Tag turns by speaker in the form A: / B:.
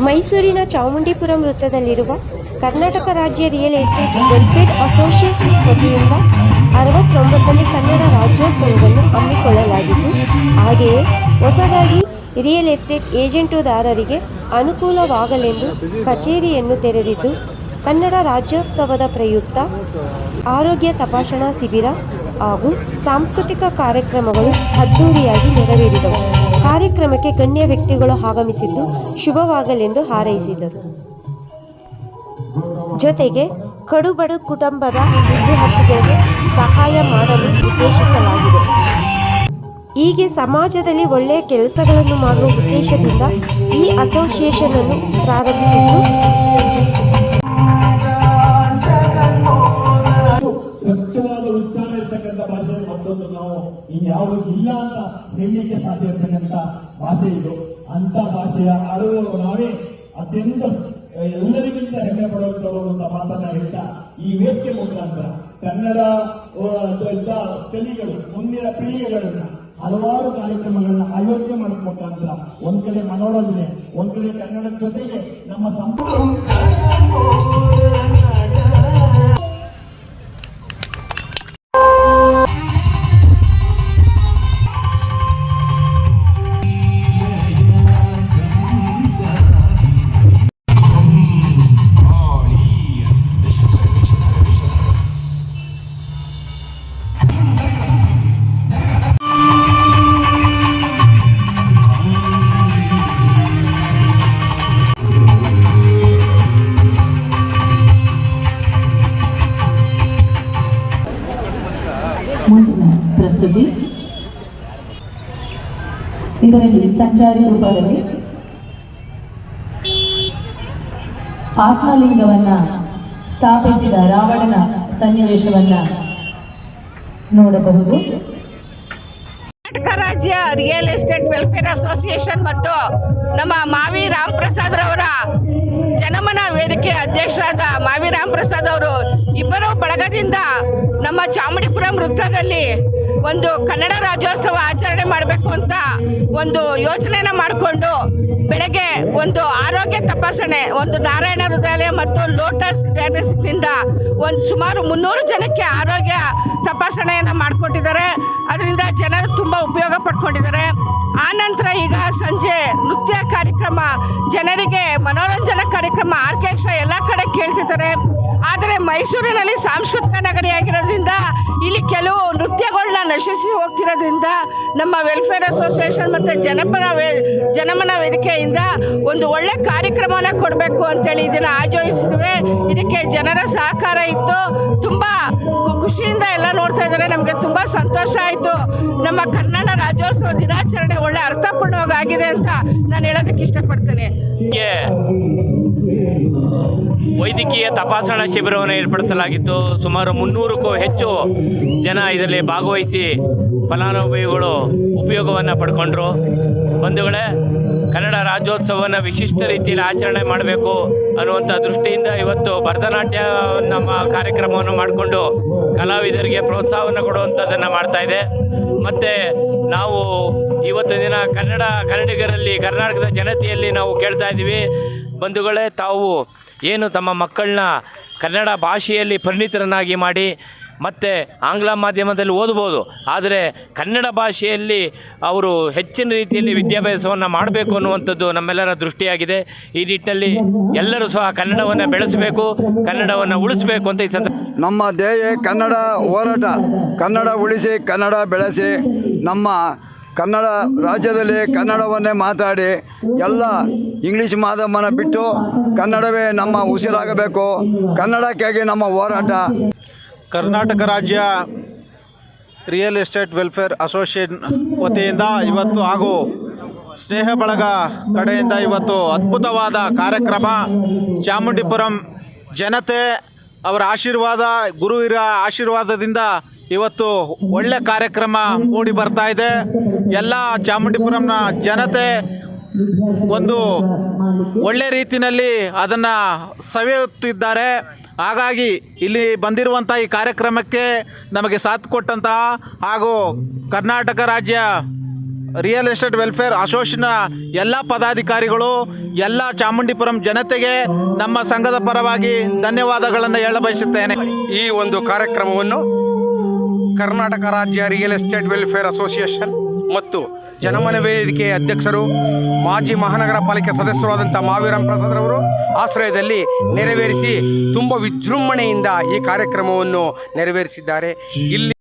A: ಮೈಸೂರಿನ ಚಾಮುಂಡಿಪುರಂ ವೃತ್ತದಲ್ಲಿರುವ ಕರ್ನಾಟಕ ರಾಜ್ಯ real estate welfare association ವತಿಯಿಂದ 69ನೇ ಕನ್ನಡ ರಾಜ್ಯೋತ್ಸವವನ್ನು ಹಮ್ಮಿಕೊಳ್ಳಲಾಗಿದ್ದು, ಹಾಗೆಯೇ ಹೊಸದಾಗಿ ರಿಯಲ್ ಎಸ್ಟೇಟ್ ಏಜೆಂಟುದಾರರಿಗೆ ಅನುಕೂಲವಾಗಲೆಂದು ಕಚೇರಿಯನ್ನು ತೆರೆದಿದ್ದು, ಕನ್ನಡ ರಾಜ್ಯೋತ್ಸವದ ಪ್ರಯುಕ್ತ ಆರೋಗ್ಯ ತಪಾಸಣಾ ಶಿಬಿರ ಹಾಗೂ ಸಾಂಸ್ಕೃತಿಕ ಕಾರ್ಯಕ್ರಮಗಳು ಅದ್ದೂರಿಯಾಗಿ ನೆರವೇರಿದವು. ಕಾರ್ಯಕ್ರಮಕ್ಕೆ ಗಣ್ಯ ವ್ಯಕ್ತಿಗಳು ಆಗಮಿಸಿದ್ದು ಶುಭವಾಗಲೆಂದು ಹಾರೈಸಿದರು. ಜೊತೆಗೆ ಕಡುಬಡ ಕುಟುಂಬದ ವಿದ್ಯಾರ್ಥಿಗಳಿಗೆ ಸಹಾಯ ಮಾಡಲು ಉದ್ದೇಶಿಸಲಾಗಿದೆ. ಹೀಗೆ ಸಮಾಜದಲ್ಲಿ ಒಳ್ಳೆಯ ಕೆಲಸಗಳನ್ನು ಮಾಡುವ ಉದ್ದೇಶದಿಂದ ಈ ಅಸೋಸಿಯೇಷನ್ ಅನ್ನು ಪ್ರಾರಂಭಿಸಿದ್ದು,
B: ಸ್ವಚ್ಛವಾದ ಉಚ್ಚಾರ ಇರ್ತಕ್ಕಂಥ ಭಾಷೆ ಮತ್ತೊಂದು ನಾವು ಇನ್ಯಾವುದು ಇಲ್ಲ ಅಂತ ಹೇಳಲಿಕ್ಕೆ ಸಾಧ್ಯ ಇರ್ತಕ್ಕಂಥ ಭಾಷೆ ಇದು. ಅಂತ ಭಾಷೆಯ ಅರಿವು ನಾವೇ ಅತ್ಯಂತ ಎಲ್ಲರಿಗಿಂತ ಹೆಮ್ಮೆ ಪಡುವಂತವರು ಅಂತ ಮಾತನ್ನ ಹೇಳ್ತಾ ಈ ವೇದಿಕೆ ಮುಖಾಂತರ ಕನ್ನಡ ಕಲಿಗಳು ಮುಂದಿನ ಪೀಳಿಗೆಗಳನ್ನ ಹಲವಾರು ಕಾರ್ಯಕ್ರಮಗಳನ್ನ ಆಯೋಜನೆ ಮಾಡೋದ್ ಮುಖಾಂತರ ಒಂದ್ ಕಡೆ ಮನೋರಂಜನೆ, ಒಂದ್ ಕಡೆ ಕನ್ನಡದ ಜೊತೆಗೆ ನಮ್ಮ
C: ಪ್ರಸ್ತುತಿ ಇದರಲ್ಲಿ ಸಂಚಾರಿ ರೂಪದಲ್ಲಿ ಆತ್ಮಲಿಂಗವನ್ನ ಸ್ಥಾಪಿಸಿದ ರಾವಣನ ಸನ್ನಿವೇಶವನ್ನ ನೋಡಬಹುದು.
D: ಕರ್ನಾಟಕ ರಾಜ್ಯ ರಿಯಲ್ ಎಸ್ಟೇಟ್ ವೆಲ್ಫೇರ್ ಅಸೋಸಿಯೇಷನ್ ಮತ್ತು ನಮ್ಮ ಮಾವಿ ರಾಮಪ್ರಸಾದ್ ರವರ ಜನಮನ ವೇದಿಕೆ ಅಧ್ಯಕ್ಷರಾದ ಮಾವಿ ರಾಮಪ್ರಸಾದ್ ಅವರು ಇಬ್ಬರು ಬಳಗದಿಂದ ನಮ್ಮ ಚಾಮುಂಡಿಪುರಂ ವೃತ್ತದಲ್ಲಿ ಒಂದು ಕನ್ನಡ ರಾಜ್ಯೋತ್ಸವ ಆಚರಣೆ ಮಾಡಬೇಕು ಅಂತ ಒಂದು ಯೋಚನೆಯನ್ನು ಮಾಡಿಕೊಂಡು ಬೆಳಗ್ಗೆ ಒಂದು ಆರೋಗ್ಯ ತಪಾಸಣೆ, ಒಂದು ನಾರಾಯಣ ಹೃದಯಾಲಯ ಮತ್ತು ಲೋಟಸ್ ಡಯಾಗ್ನೋಸ್ಟಿಕ್ನಿಂದ ಒಂದು ಸುಮಾರು 300 ಜನಕ್ಕೆ ಆರೋಗ್ಯ ತಪಾಸಣೆಯನ್ನು ಮಾಡಿಕೊಟ್ಟಿದ್ದಾರೆ. ಅದರಿಂದ ಜನರು ತುಂಬ ಉಪಯೋಗ ಪಡ್ಕೊಂಡಿದ್ದಾರೆ. ಆನಂತರ ಈಗ ಸಂಜೆ ನೃತ್ಯ ಕಾರ್ಯಕ್ರಮ, ಜನರಿಗೆ ಮನೋರಂಜನಾ ಕಾರ್ಯಕ್ರಮ ಆರ್ಕೆಸ್ಟ್ರಾ ಎಲ್ಲ ಕಡೆ ಕೇಳ್ತಿದ್ದಾರೆ. ಆದರೆ ಮೈಸೂರಿನಲ್ಲಿ ಸಾಂಸ್ಕೃತಿಕ ನಗರಿಯಾಗಿರೋದ್ರಿಂದ ಇಲ್ಲಿ ಕೆಲವು ನೃತ್ಯಗಳನ್ನ ನಶಿಸಿ ಹೋಗ್ತಿರೋದ್ರಿಂದ ನಮ್ಮ ವೆಲ್ಫೇರ್ ಅಸೋಸಿಯೇಷನ್ ಮತ್ತು ಜನಮನ ವೇದಿಕೆಯಿಂದ ಒಂದು ಒಳ್ಳೆ ಕಾರ್ಯಕ್ರಮನ ಕೊಡಬೇಕು ಅಂತೇಳಿ ಇದನ್ನು ಆಯೋಜಿಸಿದ್ವಿ. ಇದಕ್ಕೆ ಜನರ ಸಹಕಾರ ಇತ್ತು. ತುಂಬ ಖುಷಿಯಿಂದ ಎಲ್ಲ ನೋಡ್ತಾ ಇದ್ದಾರೆ. ನಮಗೆ ತುಂಬ ಸಂತೋಷ ಆಯಿತು. ನಮ್ಮ ಕನ್ನಡ ರಾಜ್ಯೋತ್ಸವ ದಿನಾಚರಣೆ ಒಳ್ಳೆ ಅರ್ಥಪೂರ್ಣವಾಗಿ ಆಗಿದೆ ಅಂತ ನಾನು ಹೇಳೋದಕ್ಕೆ ಇಷ್ಟಪಡ್ತೇನೆ.
E: ವೈದ್ಯಕೀಯ ತಪಾಸಣಾ ಶಿಬಿರವನ್ನು ಏರ್ಪಡಿಸಲಾಗಿತ್ತು. ಸುಮಾರು 300ಕ್ಕೂ ಹೆಚ್ಚು ಜನ ಇದರಲ್ಲಿ ಭಾಗವಹಿಸಿ ಫಲಾನುಭವಿಗಳು ಉಪಯೋಗವನ್ನು ಪಡ್ಕೊಂಡ್ರು. ಬಂಧುಗಳೇ, ಕನ್ನಡ ರಾಜ್ಯೋತ್ಸವವನ್ನು ವಿಶಿಷ್ಟ ರೀತಿಯಲ್ಲಿ ಆಚರಣೆ ಮಾಡಬೇಕು ಅನ್ನುವಂಥ ದೃಷ್ಟಿಯಿಂದ ಇವತ್ತು ಭರತನಾಟ್ಯ ನಮ್ಮ ಕಾರ್ಯಕ್ರಮವನ್ನು ಮಾಡಿಕೊಂಡು ಕಲಾವಿದರಿಗೆ ಪ್ರೋತ್ಸಾಹವನ್ನು ಕೊಡುವಂಥದ್ದನ್ನು ಮಾಡ್ತಾ ಇದೆ. ಮತ್ತು ನಾವು ಇವತ್ತು ದಿನ ಕನ್ನಡಿಗರಲ್ಲಿ, ಕರ್ನಾಟಕದ ಜನತೆಯಲ್ಲಿ ನಾವು ಕೇಳ್ತಾ ಇದ್ದೀವಿ, ಬಂಧುಗಳೇ, ತಾವು ಏನು ತಮ್ಮ ಮಕ್ಕಳನ್ನ ಕನ್ನಡ ಭಾಷೆಯಲ್ಲಿ ಪರಿಣಿತರನ್ನಾಗಿ ಮಾಡಿ ಮತ್ತು ಆಂಗ್ಲ ಮಾಧ್ಯಮದಲ್ಲಿ ಓದ್ಬೋದು, ಆದರೆ ಕನ್ನಡ ಭಾಷೆಯಲ್ಲಿ ಅವರು ಹೆಚ್ಚಿನ ರೀತಿಯಲ್ಲಿ ವಿದ್ಯಾಭ್ಯಾಸವನ್ನು ಮಾಡಬೇಕು ಅನ್ನುವಂಥದ್ದು ನಮ್ಮೆಲ್ಲರ ದೃಷ್ಟಿಯಾಗಿದೆ. ಈ ನಿಟ್ಟಿನಲ್ಲಿ ಎಲ್ಲರೂ ಸಹ ಕನ್ನಡವನ್ನು ಬೆಳೆಸಬೇಕು, ಕನ್ನಡವನ್ನು ಉಳಿಸಬೇಕು ಅಂತ ಈ
F: ನಮ್ಮ ಧ್ಯೇಯ ಕನ್ನಡ ಹೋರಾಟ. ಕನ್ನಡ ಉಳಿಸಿ, ಕನ್ನಡ ಬೆಳೆಸಿ, ನಮ್ಮ ಕನ್ನಡ ರಾಜ್ಯದಲ್ಲಿ ಕನ್ನಡವನ್ನೇ ಮಾತಾಡಿ ಎಲ್ಲ ಇಂಗ್ಲೀಷ್ ಮಾಧ್ಯಮನ ಬಿಟ್ಟು ಕನ್ನಡವೇ ನಮ್ಮ ಉಸಿರಾಗಬೇಕು. ಕನ್ನಡಕ್ಕಾಗಿ ನಮ್ಮ ಹೋರಾಟ.
G: ಕರ್ನಾಟಕ ರಾಜ್ಯ ರಿಯಲ್ ಎಸ್ಟೇಟ್ ವೆಲ್ಫೇರ್ ಅಸೋಸಿಯೇಷನ್ ವತಿಯಿಂದ ಇವತ್ತು ಹಾಗೂ ಸ್ನೇಹ ಬಳಗ ಕಡೆಯಿಂದ ಇವತ್ತು ಅದ್ಭುತವಾದ ಕಾರ್ಯಕ್ರಮ. ಚಾಮುಂಡಿಪುರಂ ಜನತೆ ಅವರ ಆಶೀರ್ವಾದ, ಗುರುವಿರ ಆಶೀರ್ವಾದದಿಂದ ಇವತ್ತು ಒಳ್ಳೆ ಕಾರ್ಯಕ್ರಮ ಮೂಡಿ ಬರ್ತಾ ಇದೆ. ಎಲ್ಲ ಚಾಮುಂಡಿಪುರಂನ ಜನತೆ ಒಂದು ಒಳ್ಳೆ ರೀತಿಯಲ್ಲಿ ಅದನ್ನು ಸವಿಯುತ್ತಿದ್ದಾರೆ. ಹಾಗಾಗಿ ಇಲ್ಲಿ ಬಂದಿರುವಂಥ ಈ ಕಾರ್ಯಕ್ರಮಕ್ಕೆ ನಮಗೆ ಸಾಥ್ ಕೊಟ್ಟಂತಹ ಹಾಗೂ ಕರ್ನಾಟಕ ರಾಜ್ಯ ರಿಯಲ್ ಎಸ್ಟೇಟ್ ವೆಲ್ಫೇರ್ ಅಸೋಸಿಯೇಷನ್ನ ಎಲ್ಲ ಪದಾಧಿಕಾರಿಗಳು, ಎಲ್ಲ ಚಾಮುಂಡಿಪುರಂ ಜನತೆಗೆ ನಮ್ಮ ಸಂಘದ ಪರವಾಗಿ ಧನ್ಯವಾದಗಳನ್ನು ಹೇಳಬಯಸುತ್ತೇನೆ.
H: ಈ ಒಂದು ಕಾರ್ಯಕ್ರಮವನ್ನು ಕರ್ನಾಟಕ ರಾಜ್ಯ ರಿಯಲ್ ಎಸ್ಟೇಟ್ ವೆಲ್ಫೇರ್ ಅಸೋಸಿಯೇಷನ್ ಮತ್ತು ಜನಮನ ವೇದಿಕೆಯ ಅಧ್ಯಕ್ಷರು, ಮಾಜಿ ಮಹಾನಗರ ಪಾಲಿಕೆ ಸದಸ್ಯರಾದಂಥ ಮಾವಿರಾಮ್ ಪ್ರಸಾದ್ ರವರು ಆಶ್ರಯದಲ್ಲಿ ನೆರವೇರಿಸಿ ತುಂಬ ವಿಜೃಂಭಣೆಯಿಂದ ಈ ಕಾರ್ಯಕ್ರಮವನ್ನು ನೆರವೇರಿಸಿದ್ದಾರೆ. ಇಲ್ಲಿ